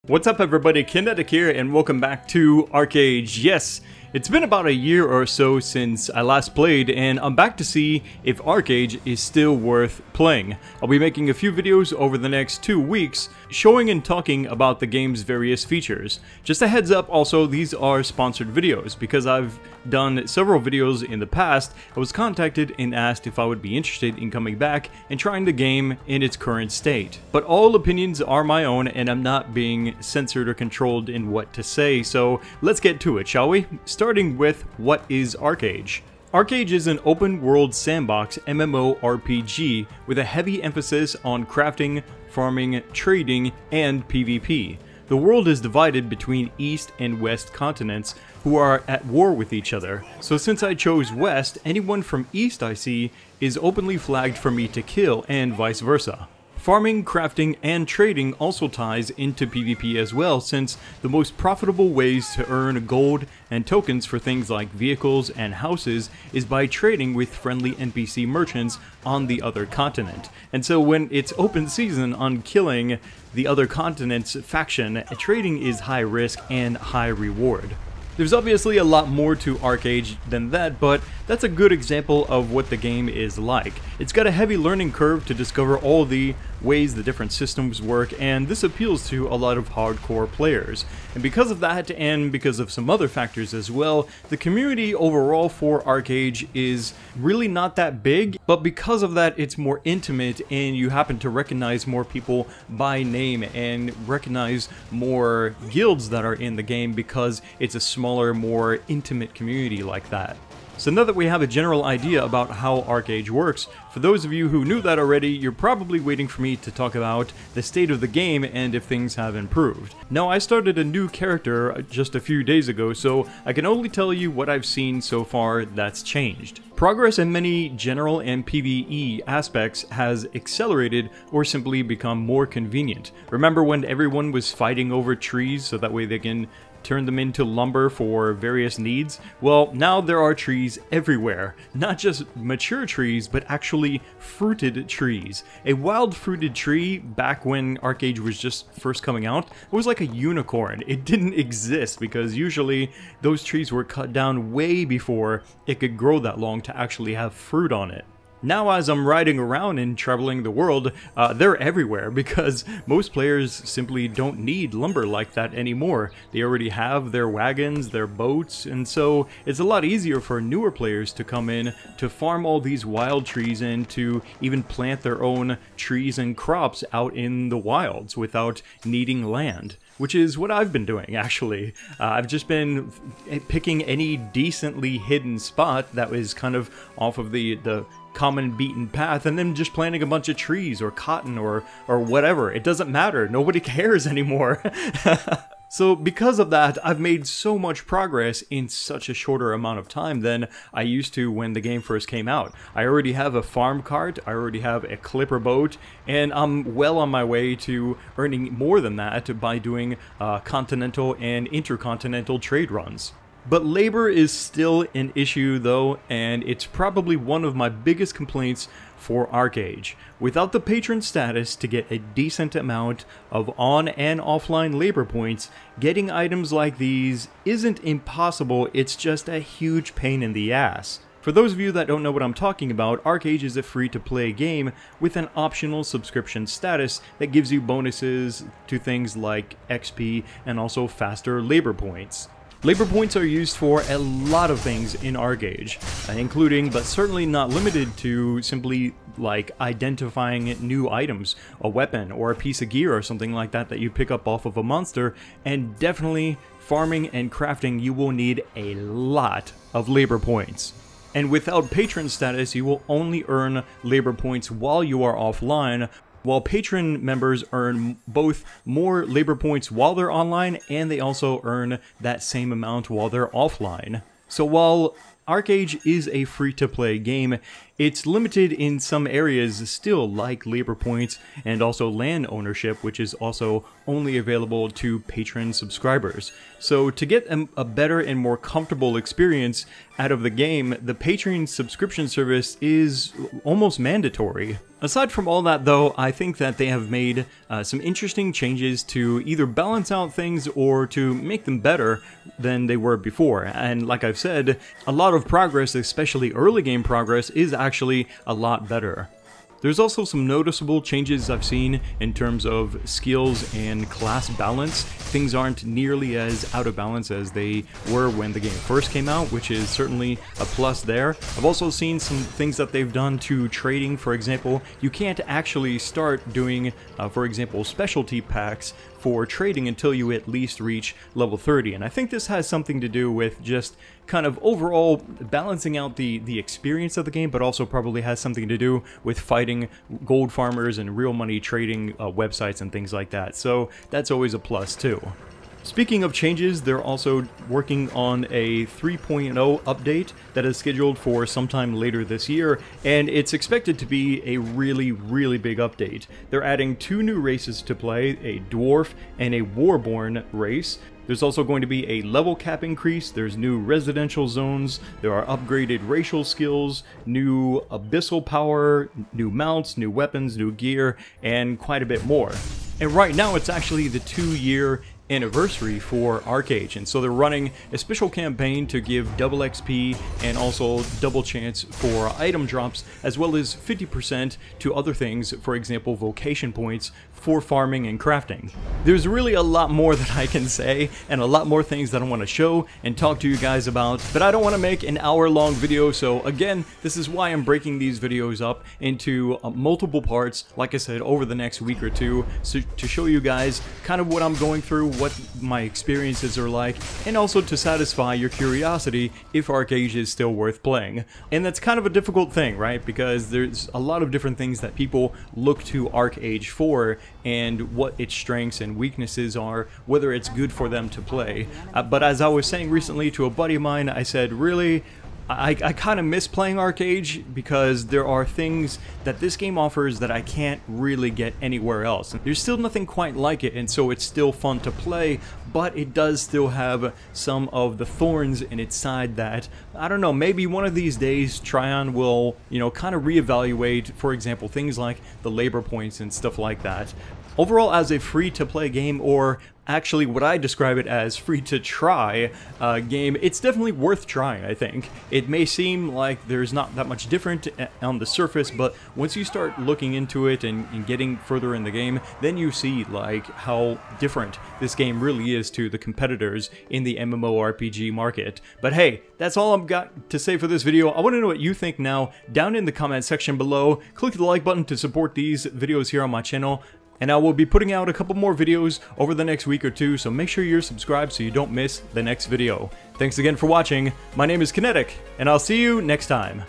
What's up everybody, Kinetic here and welcome back to Archeage. Yes, it's been about a year or so since I last played and I'm back to see if Archeage is still worth playing. I'll be making a few videos over the next 2 weeks showing and talking about the game's various features. Just a heads up also, these are sponsored videos because I've done several videos in the past. I was contacted and asked if I would be interested in coming back and trying the game in its current state. But all opinions are my own and I'm not being censored or controlled in what to say, so let's get to it, shall we? Starting with, what is Archeage? Archeage is an open world sandbox MMORPG with a heavy emphasis on crafting, farming, trading, and PvP. The world is divided between East and West continents who are at war with each other. So since I chose West, anyone from East I see is openly flagged for me to kill and vice versa. Farming, crafting, and trading also ties into PvP as well, since the most profitable ways to earn gold and tokens for things like vehicles and houses is by trading with friendly NPC merchants on the other continent. And so when it's open season on killing the other continent's faction, trading is high risk and high reward. There's obviously a lot more to Archeage than that, but that's a good example of what the game is like. It's got a heavy learning curve to discover all the ways the different systems work, and this appeals to a lot of hardcore players. And because of that, and because of some other factors as well, the community overall for Archeage is really not that big, but because of that it's more intimate and you happen to recognize more people by name and recognize more guilds that are in the game because it's a smaller, more intimate community like that. So now that we have a general idea about how Archeage works, for those of you who knew that already, you're probably waiting for me to talk about the state of the game and if things have improved. Now, I started a new character just a few days ago, so I can only tell you what I've seen so far that's changed. Progress in many general and PvE aspects has accelerated or simply become more convenient. Remember when everyone was fighting over trees so that way they can turn them into lumber for various needs? Well, now there are trees everywhere. Not just mature trees, but actually fruited trees. A wild fruited tree, back when Archeage was just first coming out, was like a unicorn. It didn't exist because usually those trees were cut down way before it could grow that long to actually have fruit on it. Now as I'm riding around and traveling the world, they're everywhere because most players simply don't need lumber like that anymore. They already have their wagons, their boats, and so it's a lot easier for newer players to come in to farm all these wild trees and to even plant their own trees and crops out in the wilds without needing land. Which is what I've been doing, actually. I've just been picking any decently hidden spot that was kind of off of the common beaten path and then just planting a bunch of trees or cotton or whatever. It doesn't matter. Nobody cares anymore. So because of that, I've made so much progress in such a shorter amount of time than I used to when the game first came out. I already have a farm cart, I already have a clipper boat, and I'm well on my way to earning more than that by doing continental and intercontinental trade runs. But labor is still an issue though, and it's probably one of my biggest complaints for Archeage. Without the patron status to get a decent amount of on and offline labor points, getting items like these isn't impossible, it's just a huge pain in the ass. For those of you that don't know what I'm talking about, Archeage is a free-to-play game with an optional subscription status that gives you bonuses to things like XP and also faster labor points. Labor points are used for a lot of things in Archeage, including but certainly not limited to simply like identifying new items, a weapon or a piece of gear or something like that that you pick up off of a monster, and definitely farming and crafting you will need a lot of labor points. And without patron status you will only earn labor points while you are offline, while patron members earn both more labor points while they're online and they also earn that same amount while they're offline. So while Archeage is a free-to-play game, It's limited in some areas still, like labor points and also land ownership, which is also only available to patron subscribers. So to get a better and more comfortable experience out of the game, the Patreon subscription service is almost mandatory. Aside from all that though, I think that they have made some interesting changes to either balance out things or to make them better than they were before. And like I've said, a lot of progress, especially early game progress, is actually a lot better. There's also some noticeable changes I've seen in terms of skills and class balance. Things aren't nearly as out of balance as they were when the game first came out, which is certainly a plus there. I've also seen some things that they've done to trading. For example, you can't actually start doing, for example, specialty packs for trading until you at least reach level 30, and I think this has something to do with just kind of overall balancing out the experience of the game, but also probably has something to do with fighting gold farmers and real money trading websites and things like that, so that's always a plus too. Speaking of changes, they're also working on a 3.0 update that is scheduled for sometime later this year, and it's expected to be a really big update. They're adding 2 new races to play, a dwarf and a warborn race. There's also going to be a level cap increase, there's new residential zones, there are upgraded racial skills, new abyssal power, new mounts, new weapons, new gear, and quite a bit more. And right now it's actually the 2-year anniversary for Archeage, and so they're running a special campaign to give double XP and also double chance for item drops, as well as 50% to other things, for example vocation points for farming and crafting. There's really a lot more that I can say and a lot more things that I want to show and talk to you guys about, but I don't want to make an hour-long video, so again, this is why I'm breaking these videos up into multiple parts, like I said, over the next week or two, so to show you guys kind of what I'm going through, what my experiences are like, and also to satisfy your curiosity if Archeage is still worth playing. And that's kind of a difficult thing, right? Because there's a lot of different things that people look to Archeage for, and what its strengths and weaknesses are, whether it's good for them to play. But as I was saying recently to a buddy of mine, I said, really, I kind of miss playing Archeage because there are things that this game offers that I can't really get anywhere else. There's still nothing quite like it, and so it's still fun to play, but it does still have some of the thorns in its side that, I don't know, maybe one of these days Trion will, you know, kind of reevaluate, for example, things like the labor points and stuff like that. Overall, as a free-to-play game, or actually what I describe it as free-to-try game, it's definitely worth trying, I think. It may seem like there's not that much different on the surface, but once you start looking into it and getting further in the game, then you see like how different this game really is to the competitors in the MMORPG market. But hey, that's all I've got to say for this video. I want to know what you think now down in the comment section below. Click the like button to support these videos here on my channel. And I will be putting out a couple more videos over the next week or two, so make sure you're subscribed so you don't miss the next video. Thanks again for watching. My name is Kinetic, and I'll see you next time.